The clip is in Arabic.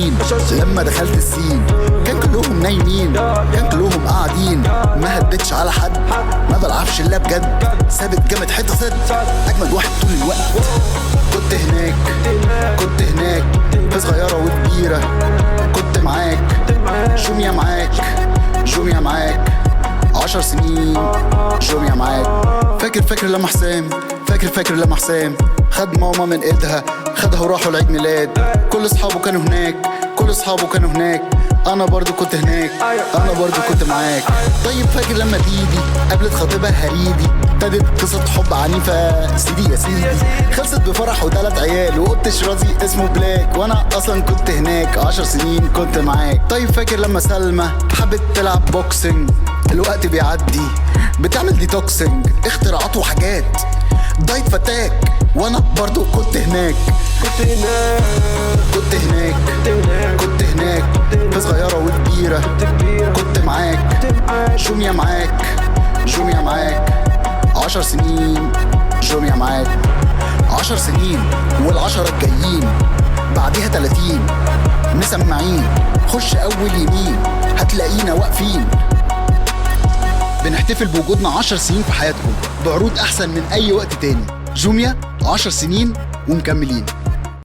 سنين لما دخلت السين كان كلهم نايمين، كان كلهم قاعدين، ما هدتش على حد، ما بلعبش الا بجد، ثابت جامد حته صد، اجمد واحد طول الوقت. كنت هناك كنت هناك في صغيره وكبيره، كنت معاك جوميا معاك جوميا معاك 10 سنين جوميا معاك. فاكر لما حسام فاكر لما حسام خد ماما من ايدها، خدها وراحوا العيد ميلاد، كل اصحابه كانوا هناك، كل اصحابه كانوا هناك، انا برضو كنت هناك، انا برضو كنت معاك. طيب فاكر لما ديدي قابلت خطيبها هريدي، ابتدت قصة حب عنيفة سيدي يا سيدي، خلصت بفرح و3 عيال وقط شرازي اسمه بلاك، وانا اصلا كنت هناك 10 سنين كنت معاك. طيب فاكر لما سلمى حبت تلعب بوكسنج، الوقت بيعدي بتعمل ديتوكسنج، اختراعات وحاجات دايت فتاك، وانا برضو كنت هناك كنت هناك كنت هناك في صغيرة وكبيرة، كنت معاك جوميا معاك جوميا معاك 10 سنين جوميا معاك 10 سنين، وال10 الجايين بعديها 30 مسمعين، خش اول يمين هتلاقينا واقفين بنحتفل بوجودنا 10 سنين في حياتكم بعروض احسن من اي وقت تاني. جوميا 10 سنين ومكملين.